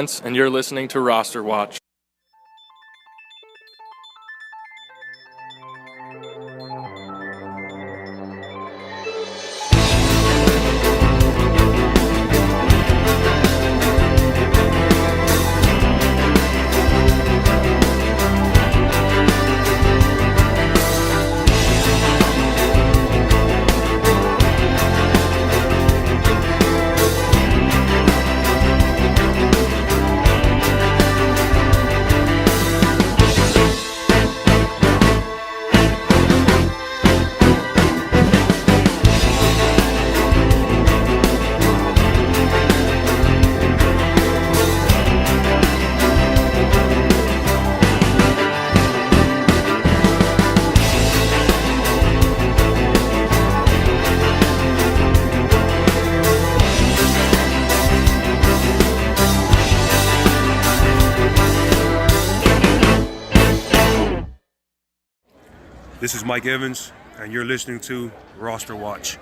And you're listening to Roster Watch. This is Mike Evans, and you're listening to Roster Watch.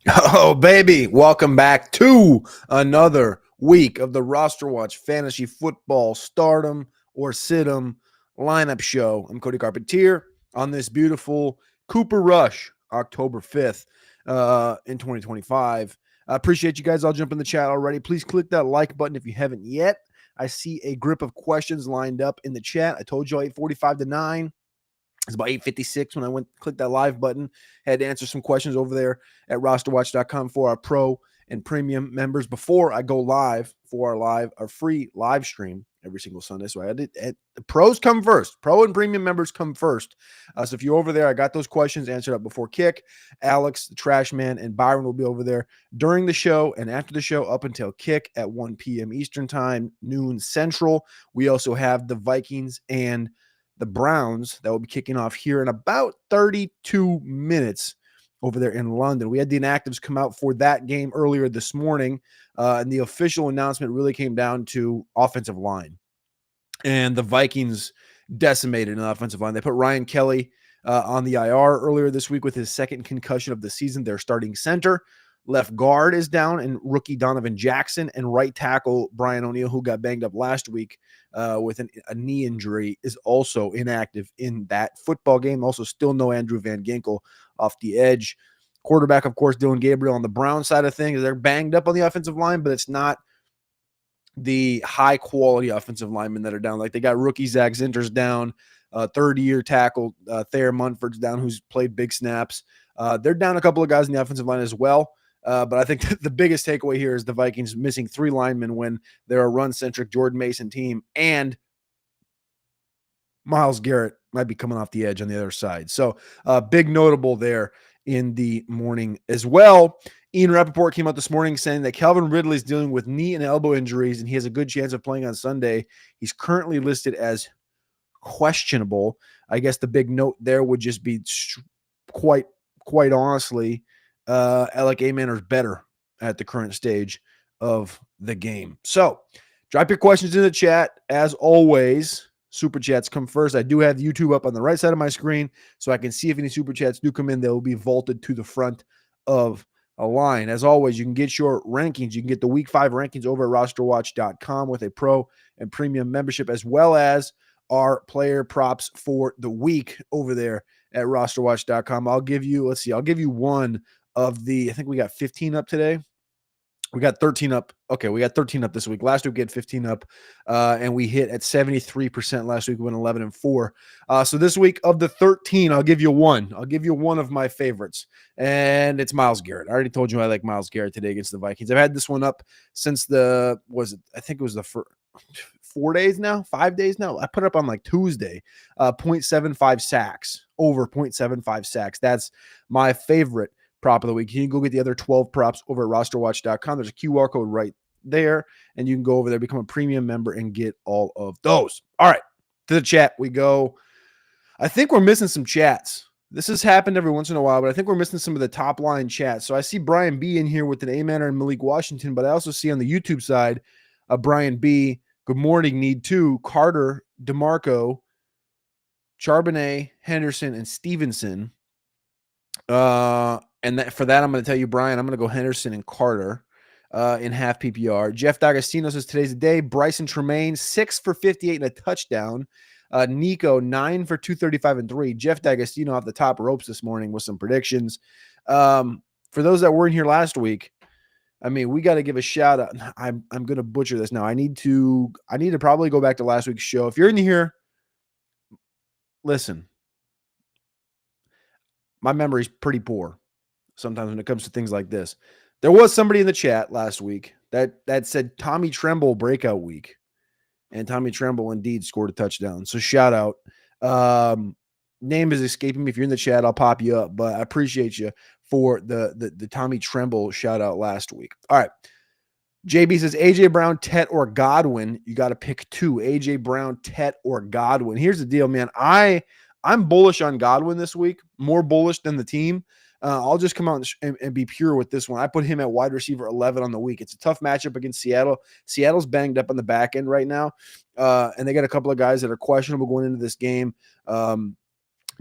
Oh, baby. Welcome back to another week of the Roster Watch Fantasy Football Stardom or Sid'em lineup show. I'm Cody Carpentier on this beautiful Cooper Rush, October 5th in 2025. I appreciate you guys all jumping in the chat already. Please click that like button if you haven't yet. I see a grip of questions lined up in the chat. I told you 8:45 to 9. It's about 8:56 when I clicked that live button. Had to answer some questions over there at rosterwatch.com for our pro and premium members before I go live for our free live stream every single Sunday. So the pros come first. Pro and premium members come first. So if you're over there, I got those questions answered up before kick. Alex, the trash man, and Byron will be over there during the show and after the show up until kick at 1 p.m. Eastern time, noon Central. We also have the Vikings and the Browns that will be kicking off here in about 32 minutes over there in London. We had the inactives come out for that game earlier this morning, and the official announcement really came down to offensive line. And the Vikings decimated an offensive line. They put Ryan Kelly on the IR earlier this week with his second concussion of the season. Their starting center. Left guard is down, and rookie Donovan Jackson, and right tackle Brian O'Neill, who got banged up last week with a knee injury, is also inactive in that football game. Also, still no Andrew Van Ginkel off the edge. Quarterback, of course, Dylan Gabriel on the Brown side of things. They're banged up on the offensive line, but it's not the high-quality offensive linemen that are down. Like, they got rookie Zach Zinter's down, third-year tackle Thayer Munford's down, who's played big snaps. They're down a couple of guys in the offensive line as well. But I think the biggest takeaway here is the Vikings missing 3 linemen when they're a run-centric Jordan Mason team, and Myles Garrett might be coming off the edge on the other side. So big notable there in the morning as well. Ian Rappaport came out this morning saying that Calvin Ridley is dealing with knee and elbow injuries, and he has a good chance of playing on Sunday. He's currently listed as questionable. I guess the big note there would just be quite honestly, Alec Amener's better at the current stage of the game. So drop your questions in the chat. As always, super chats come first. I do have YouTube up on the right side of my screen, so I can see if any super chats do come in. They will be vaulted to the front of a line. As always, you can get your rankings. You can get the week 5 rankings over at rosterwatch.com with a pro and premium membership, as well as our player props for the week over there at rosterwatch.com. I'll give you one of the, I think we got 15 up today. We got 13 up. Okay, we got 13 up this week. Last week we had 15 up, and we hit at 73% last week. We went 11-4. So this week of the 13, I'll give you one. I'll give you one of my favorites, and it's Myles Garrett. I already told you I like Myles Garrett today against the Vikings. I've had this one up since I think it was the first 4 days now, 5 days now. I put it up on like Tuesday. 0.75 sacks, over 0.75 sacks. That's my favorite prop of the week. You can go get the other 12 props over at rosterwatch.com. There's a QR code right there, and you can go over there, become a premium member, and get all of those. All right, to the chat we go. I think we're missing some chats. This has happened every once in a while, but I think we're missing some of the top line chats. So I see Brian B in here with an Amener and Malik Washington, but I also see on the YouTube side, Brian B, good morning, need 2, Carter, DeMarco, Charbonnet, Henderson, and Stevenson. And for that, I'm going to tell you, Brian, I'm going to go Henderson and Carter. in half PPR. Jeff D'Agostino says today's the day. Bryson Tremaine, 6 for 58 and a touchdown. Nico, 9 for 235 and 3. Jeff D'Agostino off the top ropes this morning with some predictions. For those that weren't here last week, I mean, we got to give a shout out. I'm going to butcher this now. I need to probably go back to last week's show. If you're in here, listen, my memory's pretty poor sometimes when it comes to things like this. There was somebody in the chat last week that said Tommy Tremble breakout week, and Tommy Tremble indeed scored a touchdown. So shout out. Name is escaping me. If you're in the chat, I'll pop you up, but I appreciate you for the Tommy Tremble shout out last week. All right. JB says AJ Brown, Tet, or Godwin. You got to pick two. AJ Brown, Tet, or Godwin. Here's the deal, man. I'm bullish on Godwin this week, more bullish than the team. I'll just come out and be pure with this one. I put him at wide receiver 11 on the week. It's a tough matchup against Seattle. Seattle's banged up on the back end right now, and they got a couple of guys that are questionable going into this game.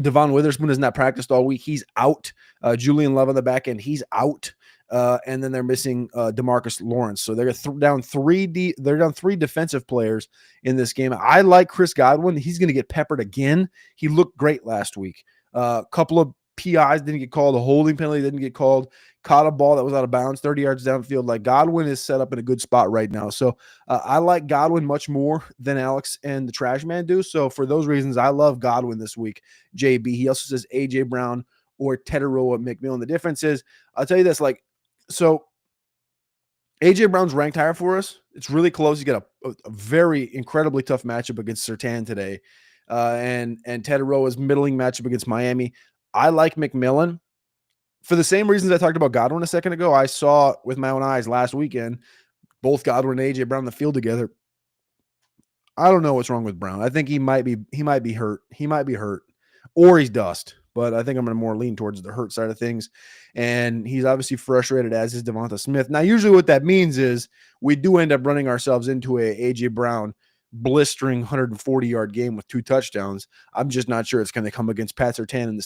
Devon Witherspoon has not practiced all week. He's out. Julian Love on the back end. He's out. And then they're missing DeMarcus Lawrence. So they're down three defensive players in this game. I like Chris Godwin. He's going to get peppered again. He looked great last week. A couple of PIs didn't get called. A holding penalty didn't get called. Caught a ball that was out of bounds, 30 yards downfield. Like, Godwin is set up in a good spot right now. So I like Godwin much more than Alex and the Trash Man do. So for those reasons, I love Godwin this week. JB. He also says AJ Brown or Teteroa McMillan. The difference is, I'll tell you this, like, so AJ Brown's ranked higher for us. It's really close. He's got a very incredibly tough matchup against Surtain today. And Teteroa's middling matchup against Miami. I like McMillan for the same reasons I talked about Godwin a second ago. I saw with my own eyes last weekend, both Godwin and AJ Brown on the field together. I don't know what's wrong with Brown. I think he might be hurt. He might be hurt, or he's dust. But I think I'm going to more lean towards the hurt side of things. And he's obviously frustrated, as is Devonta Smith. Now, usually what that means is we do end up running ourselves into a AJ Brown blistering 140-yard game with 2 touchdowns. I'm just not sure it's going to come against Pat Surtain and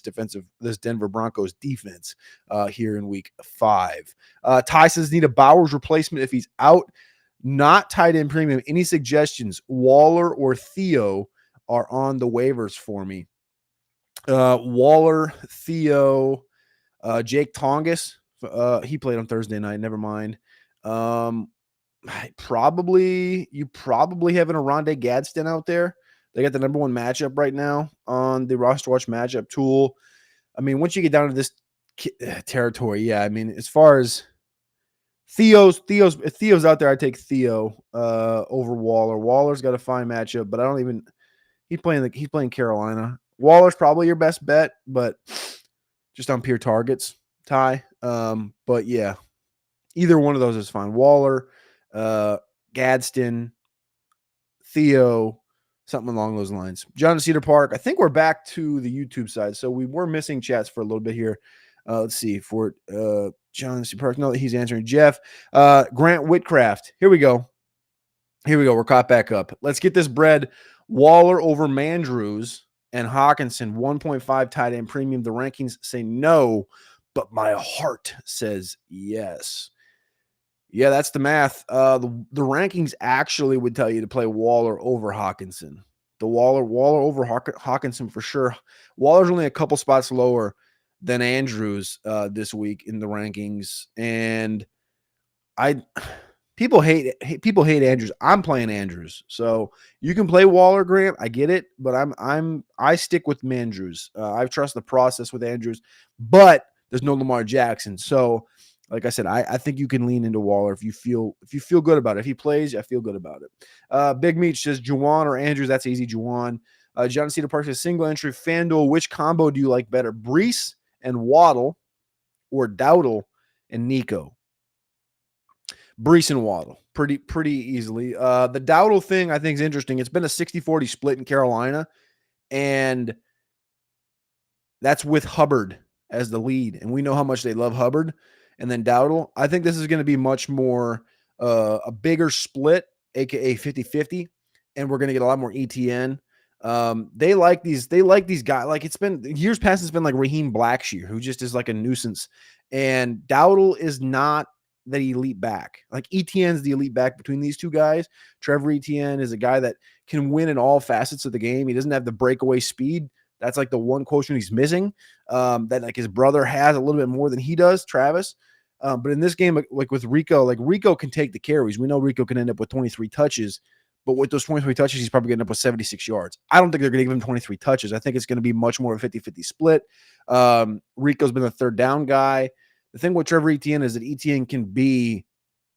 this Denver Broncos defense here in week 5. Ty says need a Bowers replacement if he's out. Not tight end premium. Any suggestions? Waller or Theo are on the waivers for me. Waller, Theo, Jake Tongas. He played on Thursday night. Never mind. You probably have an Oronde Gadsden out there. They got the number 1 matchup right now on the RosterWatch matchup tool. I mean, once you get down to this territory, yeah. I mean, as far as Theo's out there, I take Theo over Waller. Waller's got a fine matchup, but he's playing Carolina. Waller's probably your best bet, but just on pure targets, Ty. But yeah, either one of those is fine. Waller, Gadsden, Theo, something along those lines. John Cedar Park. I think we're back to the YouTube side, so we were missing chats for a little bit here. Let's see for John Cedar Park. No, he's answering. Jeff, Grant Whitcraft. Here we go. We're caught back up. Let's get this bread. Waller over Mandrews and Hawkinson, 1.5 tight end premium. The rankings say no, but my heart says yes. Yeah, that's the math. The rankings actually would tell you to play Waller over Hawkinson. The Waller over Hawkinson for sure. Waller's only a couple spots lower than Andrews this week in the rankings, and people hate Andrews. I'm playing Andrews, so you can play Waller, Grant. I get it, but I stick with Mandrews. I trust the process with Andrews, but there's no Lamar Jackson. So, like I said, I think you can lean into Waller if you feel good about it. If he plays, I feel good about it. Big Meat says Juwan or Andrews. That's easy, Juwan. John Cedar Park says single entry FanDuel. Which combo do you like better, Brees and Waddle, or Dowdle and Nico? Brees and Waddle, pretty easily. The Dowdle thing I think is interesting. It's been a 60-40 split in Carolina, and that's with Hubbard as the lead, and we know how much they love Hubbard. And then Dowdle, I think this is going to be much more a bigger split, aka 50-50, and we're going to get a lot more ETN. They like these guys. Like, it's been years past, it's been like Raheem Blackshear, who just is like a nuisance, and Dowdle is not that elite back. Like Etienne's the elite back between these two guys. Trevor Etienne is a guy that can win in all facets of the game. He doesn't have the breakaway speed. That's like the one quotient he's missing. That like his brother has a little bit more than he does, Travis. But in this game, like with Rico, like Rico can take the carries. We know Rico can end up with 23 touches, but with those 23 touches, he's probably going to end up with 76 yards. I don't think they're going to give him 23 touches. I think it's going to be much more of a 50-50 split. Rico's been the third down guy. The thing with Trevor Etienne is that Etienne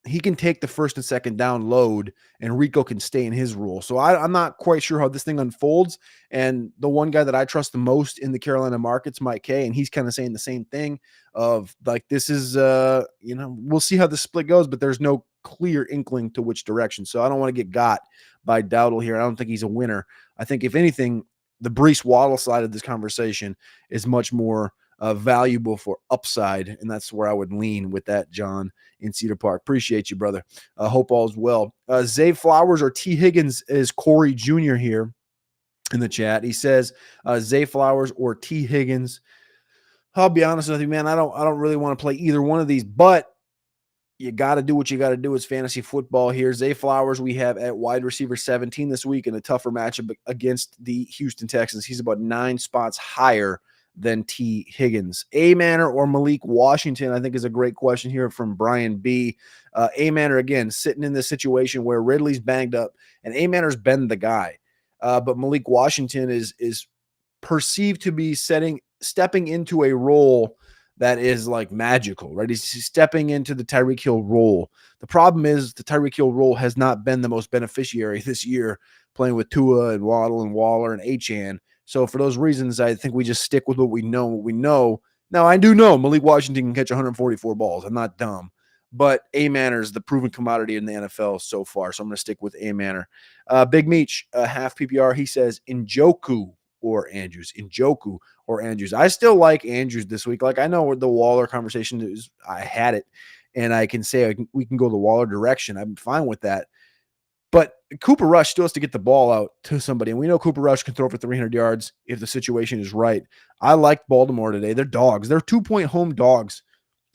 he can take the first and second down load, and Rico can stay in his role. So I'm not quite sure how this thing unfolds. And the one guy that I trust the most in the Carolina market's Mike Kay, and he's kind of saying the same thing of like, this is, we'll see how the split goes, but there's no clear inkling to which direction. So I don't want to get got by Dowdle here. I don't think he's a winner. I think if anything, the Breece Waddle side of this conversation is much more valuable for upside, and that's where I would lean with that, John, in Cedar Park. Appreciate you, brother. Hope all's well. Zay Flowers or T. Higgins is Corey Jr. here in the chat. He says Zay Flowers or T. Higgins. I'll be honest with you, man. I don't really want to play either one of these, but you got to do what you got to do. It's fantasy football here. Zay Flowers we have at wide receiver 17 this week in a tougher matchup against the Houston Texans. He's about 9 spots higher than T. Higgins. A-Manor or Malik Washington, I think, is a great question here from Brian B. A-Manor, again, sitting in this situation where Ridley's banged up, and A-Manor's been the guy. But Malik Washington is perceived to be stepping into a role that is like magical, right? He's stepping into the Tyreek Hill role. The problem is the Tyreek Hill role has not been the most beneficiary this year, playing with Tua and Waddle and Waller and Achane. So for those reasons, I think we just stick with what we know. Now, I do know Malik Washington can catch 144 balls. I'm not dumb. But A-Manor is the proven commodity in the NFL so far, so I'm going to stick with A-Manor. Big Meech, half PPR, he says Njoku or Andrews. Njoku or Andrews. I still like Andrews this week. Like, I know the Waller conversation is, I had it, and I can say we can go the Waller direction. I'm fine with that. But Cooper Rush still has to get the ball out to somebody. And we know Cooper Rush can throw for 300 yards if the situation is right. I liked Baltimore today. They're dogs. They're 2-point home dogs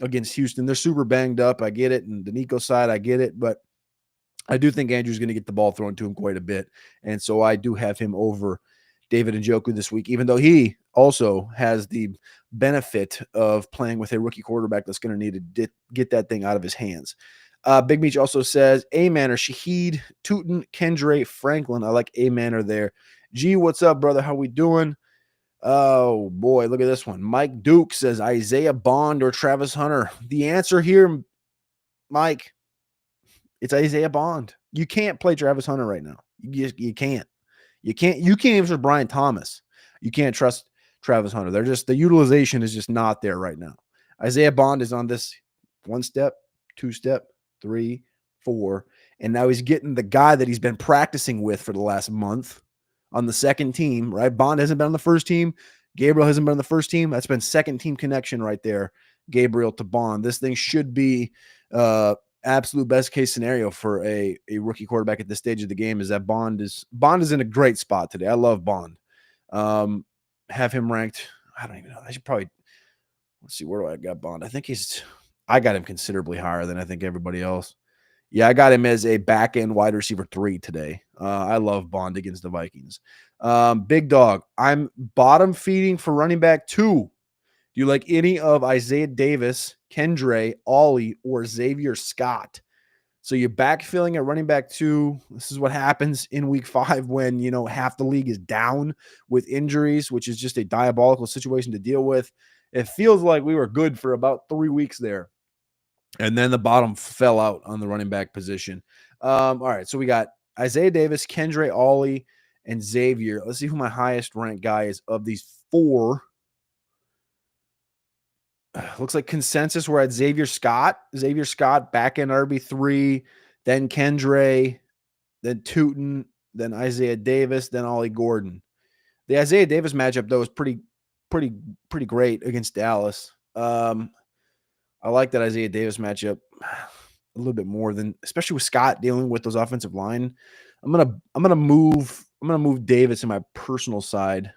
against Houston. They're super banged up. I get it. And the Nico side, I get it. But I do think Andrew's going to get the ball thrown to him quite a bit. And so I do have him over David Njoku this week, even though he also has the benefit of playing with a rookie quarterback that's going to need to get that thing out of his hands. Big Meech also says A-Manor, Shaheed, Tootin, Kendre, Franklin. I like A-Manor there. G, what's up, brother? How we doing? Oh, boy, look at this one. Mike Duke says Isaiah Bond or Travis Hunter. The answer here, Mike, it's Isaiah Bond. You can't play Travis Hunter right now. You can't. You can't even trust Brian Thomas. You can't trust Travis Hunter. The utilization is just not there right now. Isaiah Bond is on this 1-step, 2-step, 3, 4, and now he's getting the guy that he's been practicing with for the last month on the second team, right? Bond hasn't been on the first team. Gabriel hasn't been on the first team. That's been second team connection right there, Gabriel to Bond. This thing should be absolute best case scenario for a rookie quarterback at this stage of the game, is that Bond is in a great spot today. I love Bond. Have him ranked. I don't even know. I should probably, let's see, where do I got Bond? I got him considerably higher than I think everybody else. Yeah, I got him as a back end wide receiver 3 today. I love Bond against the Vikings. Big Dog, I'm bottom feeding for running back 2. Do you like any of Isaiah Davis, Kendre, Ollie, or Xavier Scott? So you're backfilling at running back 2. This is what happens in week 5 when, half the league is down with injuries, which is just a diabolical situation to deal with. It feels like we were good for about 3 weeks there. And then the bottom fell out on the running back position. All right, so we got Isaiah Davis, Kendre, Ollie, and Xavier. Let's see who my highest ranked guy is of these 4. Looks like consensus, we're at Xavier Scott. Xavier Scott, back end RB3, then Kendre, then Tootin, then Isaiah Davis, then Ollie Gordon. The Isaiah Davis matchup, though, is pretty great against Dallas. I like that Isaiah Davis matchup a little bit more than, especially with Scott dealing with those offensive line. I'm gonna move Davis in my personal side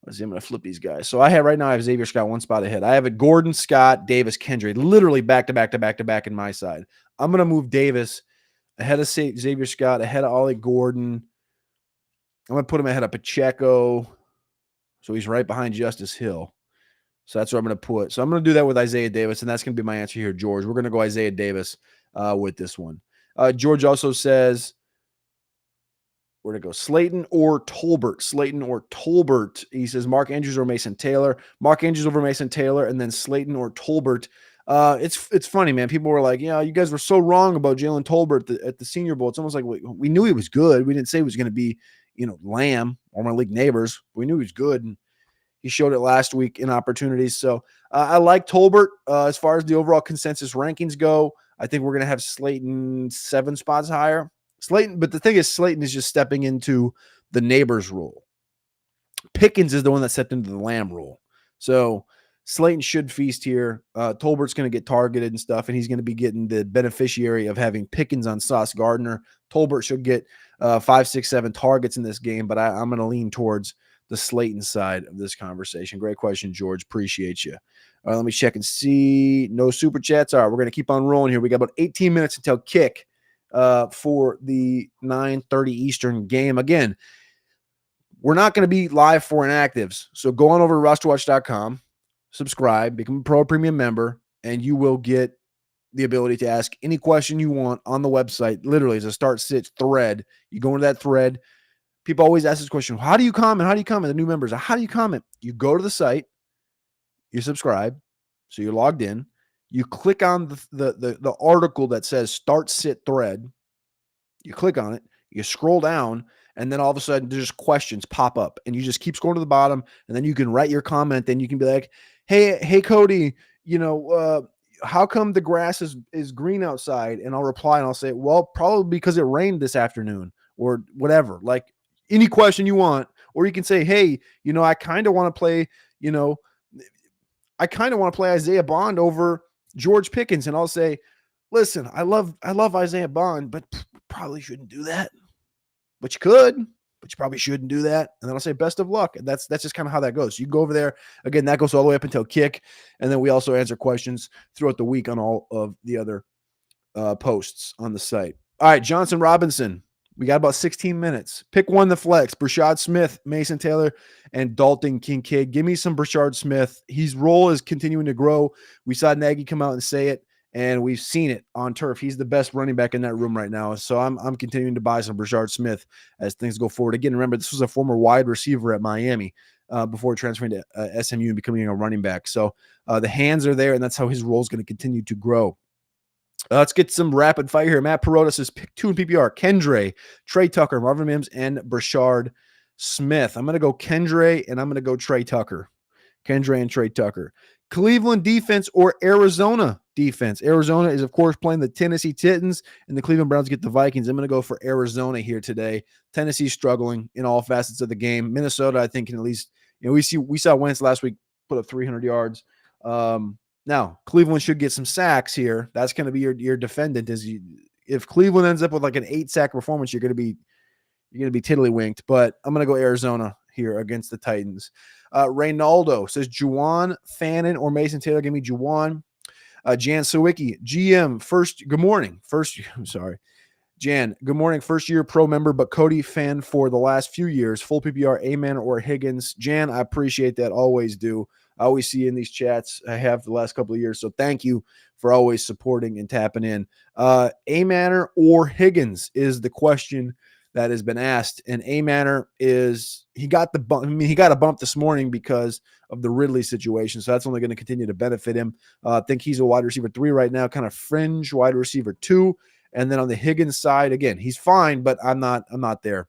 Let's see. I'm going to flip these guys. So I have right now, I have Xavier Scott one spot ahead. I have it Gordon, Scott, Davis, Kendry, literally back to back to back to back in my side. I'm going to move Davis ahead of Xavier Scott, ahead of Ollie Gordon. I'm going to put him ahead of Pacheco. So he's right behind Justice Hill. So that's what I'm going to put. So I'm going to do that with Isaiah Davis, and that's going to be my answer here, George. We're going to go Isaiah Davis with this one. George also says, where to go? Slayton or Tolbert? Slayton or Tolbert? He says Mark Andrews or Mason Taylor. Mark Andrews over Mason Taylor, and then Slayton or Tolbert. It's funny, man. People were like, you guys were so wrong about Jalen Tolbert at the Senior Bowl. It's almost like we knew he was good. We didn't say he was going to be, Lamb or my league neighbors. We knew he was good, and he showed it last week in opportunities. So I like Tolbert as far as the overall consensus rankings go. I think we're going to have Slayton 7 spots higher. Slayton, but the thing is, Slayton is just stepping into the neighbors rule. Pickens is the one that stepped into the Lamb rule. So Slayton should feast here. Tolbert's going to get targeted and stuff, and he's going to be getting the beneficiary of having Pickens on Sauce Gardner. Tolbert should get 5, 6, 7 targets in this game, but I'm going to lean towards the Slayton side of this conversation. Great question, George. Appreciate you. All right, let me check and see. No super chats. All right, we're going to keep on rolling here. We got about 18 minutes until kick for the 9:30 Eastern game. Again, we're not going to be live for inactives. So go on over to RosterWatch.com, subscribe, become a Pro Premium member, and you will get the ability to ask any question you want on the website. Literally, it's a start-sit thread. You go into that thread. People always ask this question, how do you comment? How do you comment? The new members, how do you comment? You go to the site, you subscribe, so you're logged in. You click on the article that says start sit thread. You click on it, you scroll down, and then all of a sudden there's just questions pop up, and you just keep scrolling to the bottom, and then you can write your comment. Then you can be like, hey Cody, how come the grass is green outside? And I'll reply and I'll say, well, probably because it rained this afternoon or whatever. Like any question you want, or you can say, hey, I kind of want to play, Isaiah Bond over George Pickens. And I'll say, listen, I love Isaiah Bond, but probably shouldn't do that. But you could, but you probably shouldn't do that. And then I'll say best of luck. And that's just kind of how that goes. You go over there. Again, that goes all the way up until kick. And then we also answer questions throughout the week on all of the other posts on the site. All right, Johnson Robinson. We got about 16 minutes. Pick one, the flex. Brashad Smith, Mason Taylor, and Dalton Kincaid. Give me some Brashad Smith. His role is continuing to grow. We saw Nagy come out and say it, and we've seen it on turf. He's the best running back in that room right now. So I'm continuing to buy some Brashad Smith as things go forward. Again, remember, this was a former wide receiver at Miami before transferring to SMU and becoming a running back. So the hands are there, and that's how his role is going to continue to grow. Let's get some rapid fire here. Matt Perota says pick 2 in PPR. Kendre, Trey Tucker, Marvin Mims, and Brashard Smith. I'm going to go Kendre, and I'm going to go Trey Tucker. Kendre and Trey Tucker. Cleveland defense or Arizona defense. Arizona is, of course, playing the Tennessee Titans, and the Cleveland Browns get the Vikings. I'm going to go for Arizona here today. Tennessee's struggling in all facets of the game. Minnesota, I think, can at least, we saw Wentz last week put up 300 yards. Now, Cleveland should get some sacks here. That's going to be your defendant. If Cleveland ends up with like an 8-sack performance, you're going to be tiddlywinked. But I'm going to go Arizona here against the Titans. Reynaldo says Juwan Fannin or Mason Taylor. Give me Juwan. Jan Sawicki, GM. Good morning. Jan, good morning. First year pro member, but Cody fan for the last few years. Full PPR, Amen or Higgins. Jan, I appreciate that. Always do. I always see you in these chats. I have the last couple of years. So thank you for always supporting and tapping in. A-Manor or Higgins is the question that has been asked. And A-Manor he got the bump. I mean, he got a bump this morning because of the Ridley situation. So that's only going to continue to benefit him. I think he's a wide receiver 3 right now, kind of fringe wide receiver 2. And then on the Higgins side, again, he's fine, but I'm not there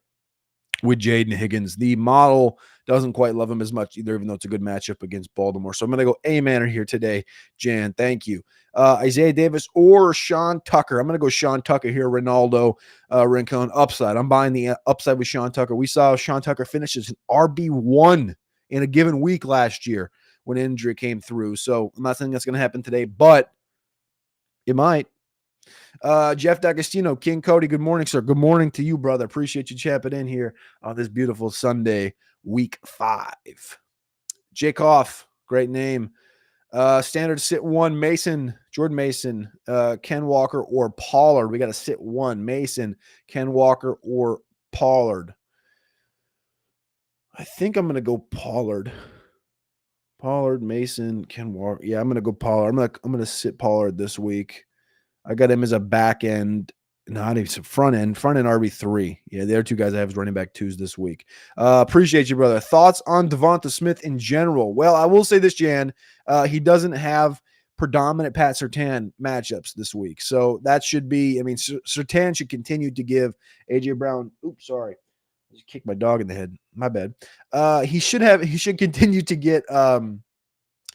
with Jaden Higgins. The model doesn't quite love him as much either, even though it's a good matchup against Baltimore. So I'm going to go A-Manor here today, Jan. Thank you. Isaiah Davis or Sean Tucker. I'm going to go Sean Tucker here, Ronaldo Rincon upside. I'm buying the upside with Sean Tucker. We saw Sean Tucker finish as an RB1 in a given week last year when injury came through. So I'm not saying that's going to happen today, but it might. Jeff D'Agostino, King Cody, good morning, sir. Good morning to you, brother. Appreciate you chapping in here on this beautiful Sunday, week 5. Jacoff, great name. Standard sit one, Jordan Mason, Ken Walker, or Pollard. We got to sit one, Mason, Ken Walker, or Pollard. I think I'm going to go Pollard. Pollard, Mason, Ken Walker. Yeah, I'm going to go Pollard. I'm going to sit Pollard this week. I got him as a back end, not even front end RB3. Yeah, they're two guys I have as running back twos this week. Appreciate you, brother. Thoughts on Devonta Smith in general? Well, I will say this, Jan. He doesn't have predominant Pat Surtain matchups this week. So that should be, Surtain should continue to give A.J. Brown. Oops, sorry. I just kicked my dog in the head. My bad. He should continue to get the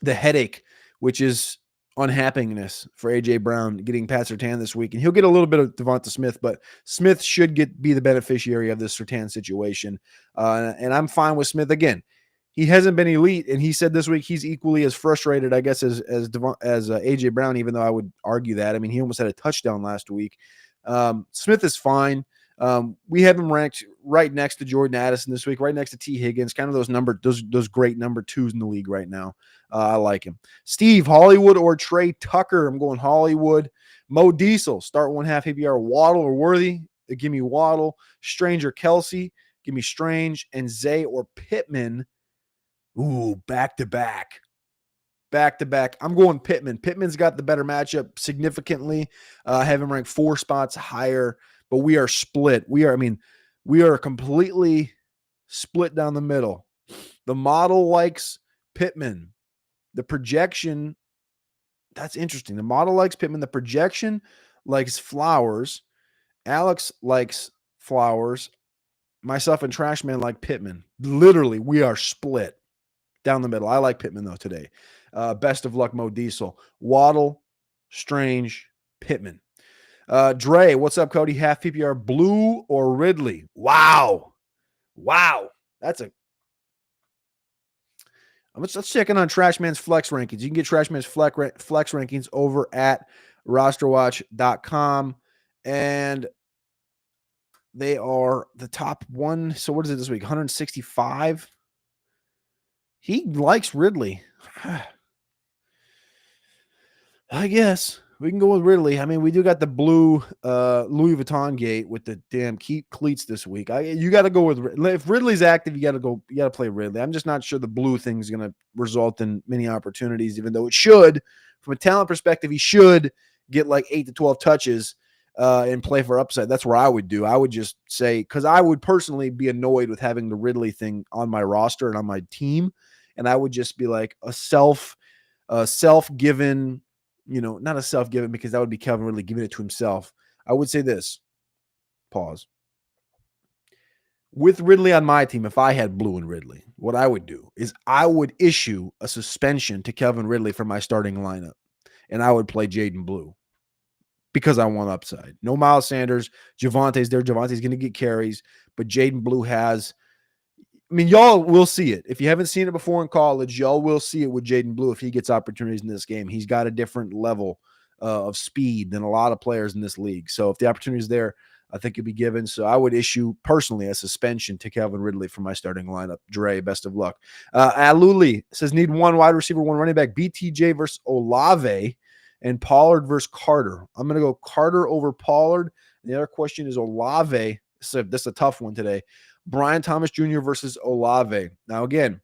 headache, which is unhappiness for A.J. Brown getting Pat Surtain this week. And he'll get a little bit of Devonta Smith, but Smith should be the beneficiary of this Surtain situation. And I'm fine with Smith. Again, he hasn't been elite, and he said this week he's equally as frustrated, I guess, as A.J. Brown, even though I would argue that. He almost had a touchdown last week. Smith is fine. We have him ranked right next to Jordan Addison this week, right next to T. Higgins, kind of those great number twos in the league right now. I like him. Steve, Hollywood or Trey Tucker? I'm going Hollywood. Mo Diesel, start 1/2 PPR. Waddle or Worthy? Give me Waddle. Strange or Kelsey? Give me Strange. And Zay or Pittman? Ooh, back-to-back. Back-to-back. I'm going Pittman. Pittman's got the better matchup significantly. I have him ranked 4 spots higher, but we are split. We are completely split down the middle. The model likes Pittman. The projection, that's interesting. The model likes Pittman. The projection likes Flowers. Alex likes Flowers. Myself and Trashman like Pittman. Literally, we are split down the middle. I like Pittman, though, today. Best of luck, Mo Diesel. Waddle, Strange, Pittman. Dre, what's up, Cody? Half PPR, Blue or Ridley? Wow. Let's check in on Trashman's flex rankings. You can get Trashman's flex rankings over at RosterWatch.com. And they are the top one. So what is it this week? 165. He likes Ridley. I guess we can go with Ridley. We do got the blue Louis Vuitton gate with the damn cleats this week. You got to go with if Ridley's active. You got to play Ridley. I'm just not sure the blue thing is going to result in many opportunities, even though it should. From a talent perspective, he should get like 8 to 12 touches and play for upside. That's where I would do. I would just say, because I would personally be annoyed with having the Ridley thing on my roster and on my team, and I would just be like a self-given. Not a self-given, because that would be Calvin Ridley giving it to himself. I would say this. Pause. With Ridley on my team, if I had Blue and Ridley, what I would do is I would issue a suspension to Calvin Ridley for my starting lineup, and I would play Jaden Blue because I want upside. No Miles Sanders. Javonte's there. Javonte's going to get carries, but Jaden Blue has – y'all will see it. If you haven't seen it before in college, y'all will see it with Jaden Blue if he gets opportunities in this game. He's got a different level of speed than a lot of players in this league. So if the opportunity is there, I think it'll be given. So I would issue personally a suspension to Calvin Ridley for my starting lineup. Dre, best of luck. Aluli says need one wide receiver, one running back. BTJ versus Olave and Pollard versus Carter. I'm going to go Carter over Pollard. And the other question is Olave. This is a tough one today. Brian Thomas Jr. versus Olave. Now, again,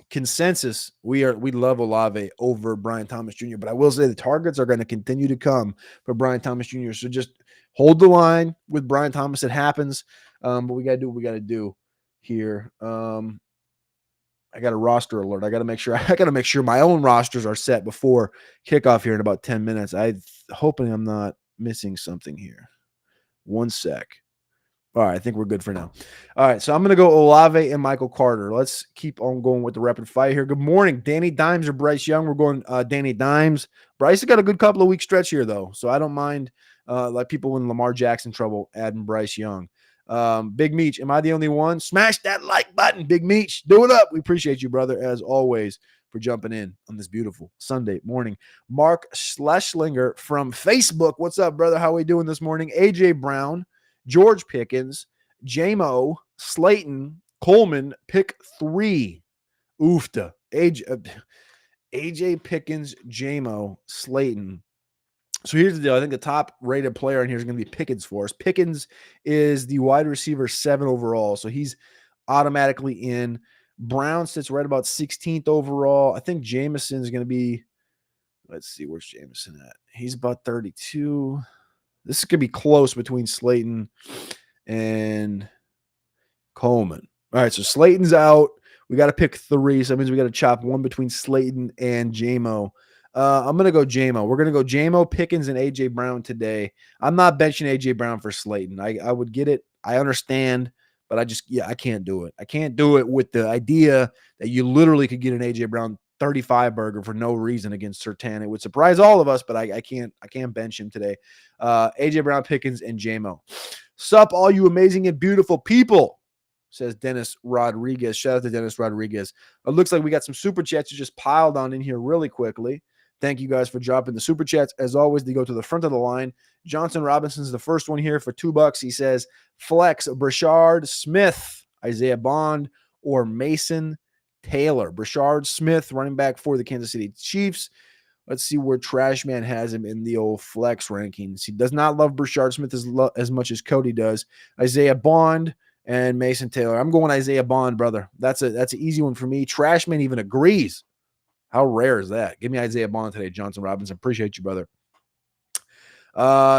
consensus, we love Olave over Brian Thomas Jr., but I will say the targets are going to continue to come for Brian Thomas Jr., so just hold the line with Brian Thomas. It happens, but we got to do what we got to do here. I got a roster alert. I got to make sure my own rosters are set before kickoff here in about 10 minutes. I'm hoping I'm not missing something here. One sec. All right, I think we're good for now. All right, so I'm going to go Olave and Michael Carter. Let's keep on going with the rapid fire here. Good morning, Danny Dimes or Bryce Young. We're going Danny Dimes. Bryce has got a good couple of week stretch here, though, so I don't mind, like people in Lamar Jackson trouble, adding Bryce Young. Big Meech, am I the only one? Smash that like button, Big Meech. Do it up. We appreciate you, brother, as always, for jumping in on this beautiful Sunday morning. Mark Schlesinger from Facebook. What's up, brother? How are we doing this morning? AJ Brown, George Pickens, J-Mo, Slayton, Coleman, pick 3. Oofta. AJ Pickens, JMO, Slayton. So here's the deal. I think the top rated player in here is going to be Pickens for us. Pickens is the wide receiver 7 overall. So he's automatically in. Brown sits right about 16th overall. I think Jameson is going to be, let's see, where's Jameson at? He's about 32. This is going to be close between Slayton and Coleman. All right, so Slayton's out. We got to pick 3. So that means we got to chop one between Slayton and JMO. I'm going to go JMO. We're going to go JMO, Pickens, and A.J. Brown today. I'm not benching A.J. Brown for Slayton. I would get it. I understand, but I can't do it. I can't do it with the idea that you literally could get an A.J. Brown 35 burger for no reason against Sertan. It would surprise all of us, but I can't bench him today. A.J. Brown, Pickens, and JMO. Sup, all you amazing and beautiful people, says Dennis Rodriguez. Shout out to Dennis Rodriguez. It looks like we got some super chats that just piled on in here really quickly. Thank you guys for dropping the super chats. As always, they go to the front of the line. Johnson Robinson's the first one here for $2. He says, flex Brashard Smith, Isaiah Bond, or Mason Taylor. Brashard Smith, running back for the Kansas City Chiefs. Let's see where Trash Man has him in the old flex rankings. He does not love Brashard Smith as much as Cody does. Isaiah Bond and Mason Taylor. I'm going Isaiah Bond, brother. That's an easy one for me. Trash Man even agrees. How rare is that? Give me Isaiah Bond today, Johnson Robinson. Appreciate you, brother.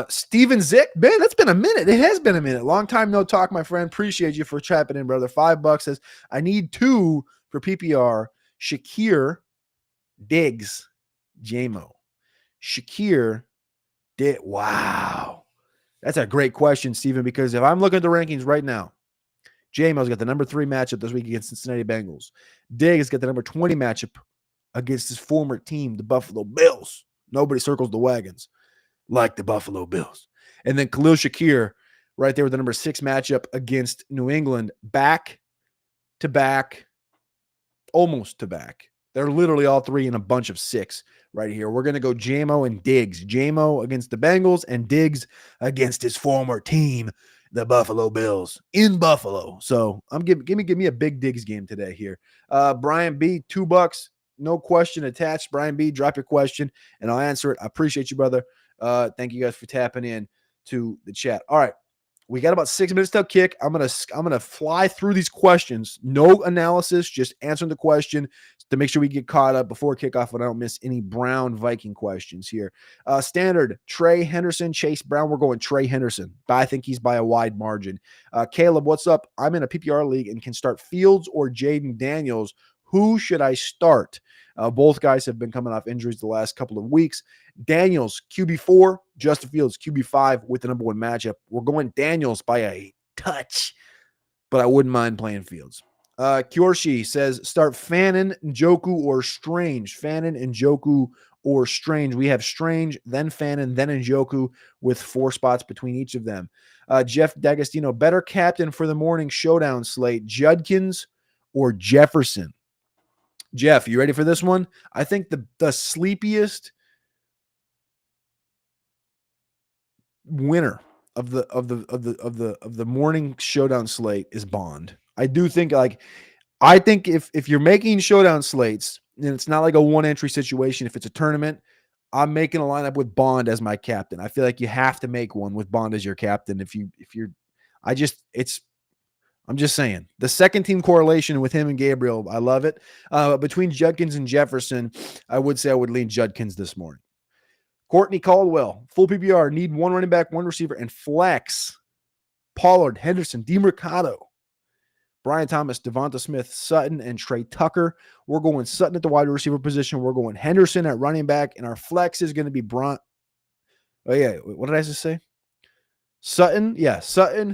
Steven Zick. Man, that's been a minute. It has been a minute. Long time no talk, my friend. Appreciate you for chapping in, brother. $5 says, I need 2 for PPR. Shakir, Diggs, JMO. Shakir, wow. That's a great question, Steven, because if I'm looking at the rankings right now, JMO's got the number 3 matchup this week against Cincinnati Bengals. Diggs got the number 20 matchup against his former team, the Buffalo Bills. Nobody circles the wagons like the Buffalo Bills. And then Khalil Shakir right there with the number 6 matchup against New England, back to back, almost to back. They're literally all 3 in a bunch of 6 right here. We're going to go JMO and Diggs. JMO against the Bengals and Diggs against his former team, the Buffalo Bills, in Buffalo. So I'm give me a big Diggs game today here. Brian B, $2. No question attached. Brian B, drop your question and I'll answer it. I appreciate you, brother. Thank you guys for tapping in to the chat. All right. We got about 6 minutes till kick. I'm gonna fly through these questions. No analysis, just answering the question to make sure we get caught up before kickoff and I don't miss any Brown Viking questions here. Standard, Trey Henderson, Chase Brown. We're going Trey Henderson, but I think he's by a wide margin. Caleb, what's up? I'm in a PPR league and can start Fields or Jaden Daniels. Who should I start? Both guys have been coming off injuries the last couple of weeks. Daniels, QB4, Justin Fields, QB5 with the number 1 matchup. We're going Daniels by a touch, but I wouldn't mind playing Fields. Kyorshi says, start Fannin, Njoku, or Strange. Fannin, Njoku, or Strange. We have Strange, then Fannin, then Njoku with 4 spots between each of them. Jeff D'Agostino, better captain for the morning showdown slate, Judkins or Jefferson? Jeff, you ready for this one? I think the sleepiest winner of the morning showdown slate is Bond. I do think I think if you're making showdown slates and it's not like a 1 entry situation, if it's a tournament, I'm making a lineup with Bond as my captain. I feel like you have to make one with Bond as your captain. I'm just saying the second team correlation with him and Gabriel, I love it. Between Judkins and Jefferson, I would say I would lean Judkins this morning. Courtney Caldwell, full PPR, need 1 running back, 1 receiver, and flex. Pollard, Henderson, DeMercado, Brian Thomas, Devonta Smith, Sutton, and Trey Tucker. We're going Sutton at the wide receiver position. We're going Henderson at running back, and our flex is going to be Oh, yeah. What did I just say? Sutton,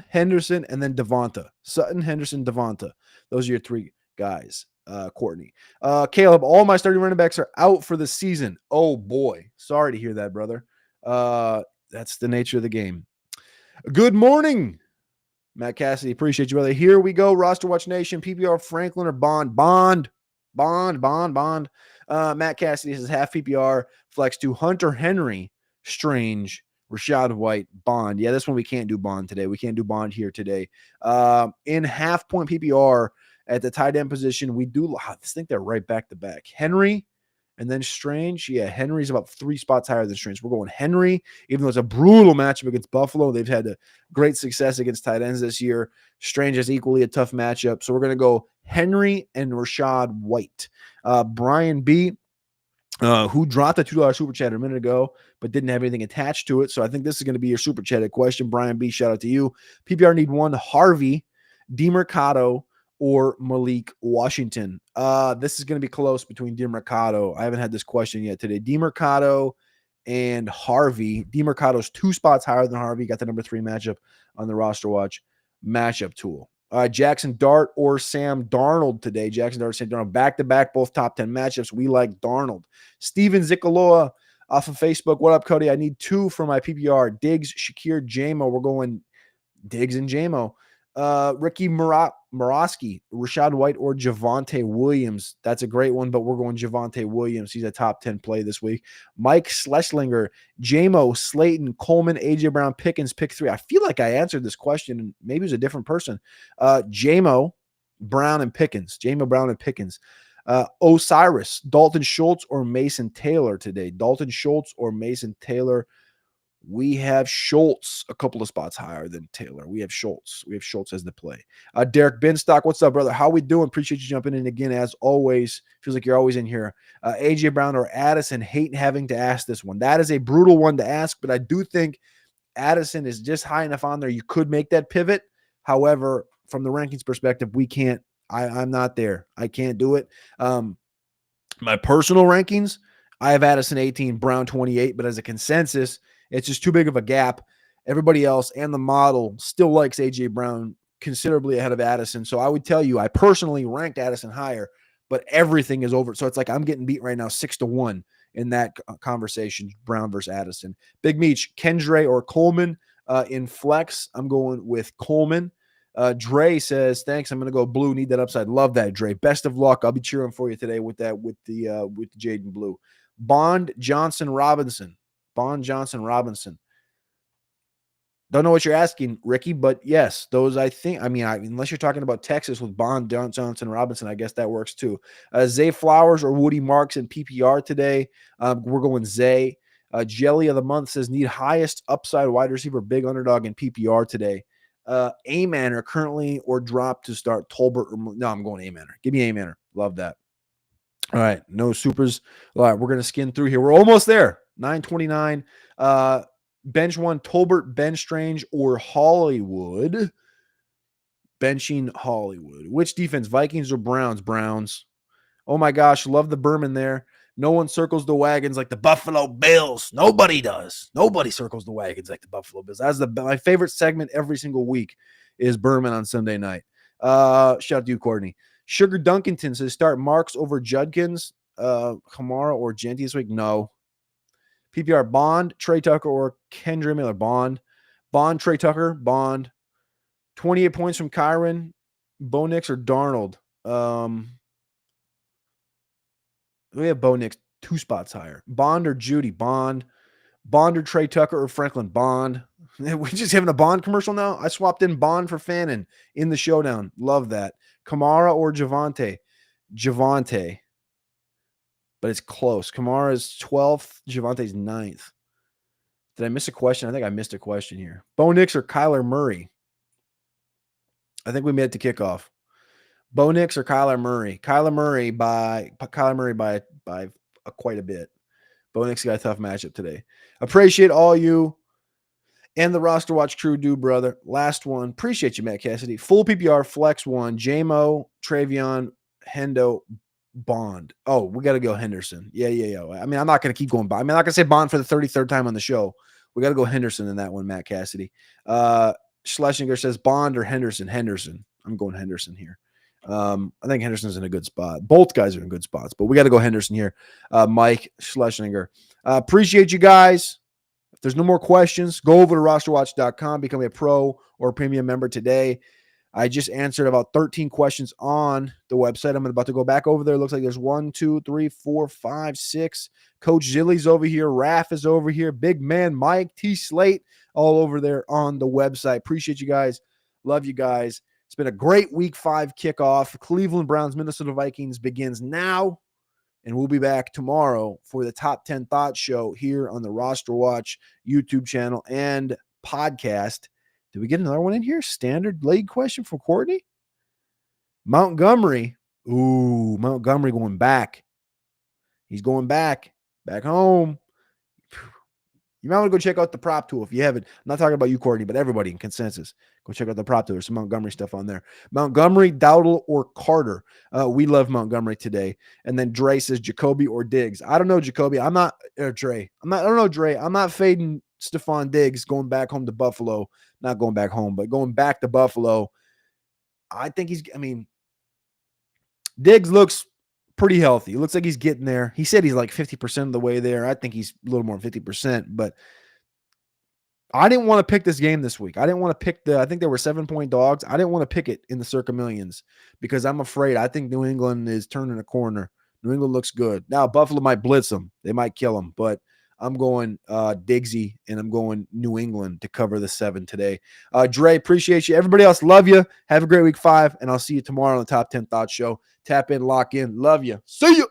Henderson, and then Devonta. Sutton, Henderson, Devonta. Those are your 3 guys. Courtney. Caleb, all my starting running backs are out for the season. Oh boy. Sorry to hear that, brother. That's the nature of the game. Good morning, Matt Cassidy. Appreciate you, brother. Here we go. Roster Watch Nation, PPR, Franklin or Bond. Bond. Matt Cassidy says half PPR, flex to Hunter Henry, Strange, Rashad White, Bond. Yeah, this one we can't do Bond today. We can't do Bond here today. In half point PPR, At the tight end position, we do, I think they're right back to back. Henry and then Strange. Yeah, Henry's about 3 spots higher than Strange. We're going Henry, even though it's a brutal matchup against Buffalo. They've had a great success against tight ends this year. Strange is equally a tough matchup. So we're going to go Henry and Rashad White. Brian B., who dropped a $2 super chat a minute ago, but didn't have anything attached to it. So I think this is going to be your super chatted question. Brian B., shout out to you. PPR need one Harvey, DeMercado, or Malik Washington. This is going to be close between DeMercado. I haven't had this question yet today. DeMercado and Harvey. DeMercado's 2 spots higher than Harvey. Got the number 3 matchup on the Roster Watch matchup tool. Jackson Dart or Sam Darnold today. Jackson Dart, Sam Darnold, back-to-back, both top 10 matchups. We like Darnold. Steven Zicaloa off of Facebook. What up, Cody? I need 2 for my PPR. Diggs, Shakir, Jamo. We're going Diggs and Jamo. Ricky Morosky, Rashad White, or Javonte Williams. That's a great one, but we're going Javonte Williams. He's a top 10 play this week. Mike Schlesinger, Jamo, Slayton, Coleman, AJ Brown, Pickens, pick 3. I feel like I answered this question, and maybe it was a different person. Jamo, Brown, and Pickens. Jamo, Brown, and Pickens. Osiris, Dalton Schultz, or Mason Taylor today. Dalton Schultz or Mason Taylor. We have Schultz a couple of spots higher than Taylor. We have Schultz. We have Schultz as the play. Derek Binstock, what's up, brother? How we doing? Appreciate you jumping in again, as always. Feels like you're always in here. AJ Brown or Addison, hate having to ask this one. That is a brutal one to ask, but I do think Addison is just high enough on there. You could make that pivot. However, from the rankings perspective, we can't. I'm not there. I can't do it. My personal rankings, I have Addison 18, Brown 28, but as a consensus, it's just too big of a gap. Everybody else and the model still likes A.J. Brown considerably ahead of Addison. So I would tell you, I personally ranked Addison higher, but everything is over. So it's like I'm getting beat right now 6-1 in that conversation, Brown versus Addison. Big Meech, Kendre or Coleman in flex. I'm going with Coleman. Dre says, thanks. I'm going to go blue. Need that upside. Love that, Dre. Best of luck. I'll be cheering for you today with that, with the Jaden Blue. Bond Johnson Robinson. Don't know what you're asking, Ricky, but yes, those unless you're talking about Texas with Bond, Johnson, Robinson, I guess that works too. Zay Flowers or Woody Marks in PPR today. We're going Zay. Jelly of the Month says need highest upside wide receiver, big underdog in PPR today. A-Manor currently or drop to start Tolbert. No, I'm going A-Manor. Give me A-Manor. Love that. All right, no supers. All right, we're going to skin through here. We're almost there. 9:29. Bench one, Tolbert, Ben Strange, or Hollywood. Benching Hollywood. Which defense? Vikings or Browns? Browns. Oh my gosh, love the Berman there. No one circles the wagons like the Buffalo Bills. Nobody does. Nobody circles the wagons like the Buffalo Bills. That's my favorite segment every single week is Berman on Sunday night. Shout out to you, Courtney. Sugar Duncanton says start Marks over Judkins, Kamara or Genty this week. No. PPR Bond, Trey Tucker, or Kendra Miller. Bond, Trey Tucker, Bond. 28 points from Kyron, Bo Nix, or Darnold. We have Bo Nix 2 spots higher. Bond or Judy. Bond or Trey Tucker or Franklin. Bond. We're just having a Bond commercial now. I swapped in Bond for Fannin in the showdown. Love that. Kamara or Javonte. But it's close. Kamara's 12th. Javonte's 9th. Did I miss a question? I think I missed a question here. Bo Nix or Kyler Murray? I think we made it to kickoff. Bo Nix or Kyler Murray? Kyler Murray by quite a bit. Bo Nix got a tough matchup today. Appreciate all you and the Roster Watch crew do, brother. Last one. Appreciate you, Matt Cassidy. Full PPR, flex one. Jamo, Travion, Hendo, Bond. Oh, we got to go Henderson. Yeah. I mean, I'm not going to keep going Bond. I'm not going to say Bond for the 33rd time on the show. We got to go Henderson in that one, Matt Cassidy. Schlesinger says Bond or Henderson. I'm going Henderson here. I think Henderson's in a good spot. Both guys are in good spots, but we got to go Henderson here. Mike Schlesinger. Appreciate you guys. If there's no more questions, go over to rosterwatch.com, become a pro or premium member today. I just answered about 13 questions on the website. I'm about to go back over there. It looks like there's 1, 2, 3, 4, 5, 6. Coach Zilly's over here. Raph is over here. Big man Mike, T. Slate, all over there on the website. Appreciate you guys. Love you guys. It's been a great week 5 kickoff. Cleveland Browns, Minnesota Vikings begins now. And we'll be back tomorrow for the Top 10 Thoughts show here on the Roster Watch YouTube channel and podcast. Did we get another one in here? Standard league question for Courtney? Montgomery. Ooh, Montgomery going back. He's going back home. You might want to go check out the prop tool if you haven't. I'm not talking about you, Courtney, but everybody in consensus. Go check out the prop tool. There's some Montgomery stuff on there. Montgomery, Dowdle, or Carter. We love Montgomery today. And then Dre says Jacoby or Diggs. I don't know, Jacoby. I'm not Dre. I don't know, Dre. I'm not fading Stephon Diggs going back home to Buffalo. Not going back home, but going back to Buffalo. I think Diggs looks pretty healthy. It looks like he's getting there. He said he's like 50% of the way there. I think he's a little more than 50%, but I didn't want to pick this game this week. I didn't want to pick I think there were 7-point dogs. I didn't want to pick it in the Circa Millions because I'm afraid I think New England is turning a corner. New England looks good. Now, Buffalo might blitz them. They might kill them, but I'm going Diggsy, and I'm going New England to cover the 7 today. Dre, appreciate you. Everybody else, love you. Have a great week 5, and I'll see you tomorrow on the Top 10 Thoughts show. Tap in, lock in. Love you. See you.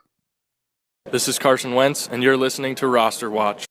This is Carson Wentz, and you're listening to Roster Watch.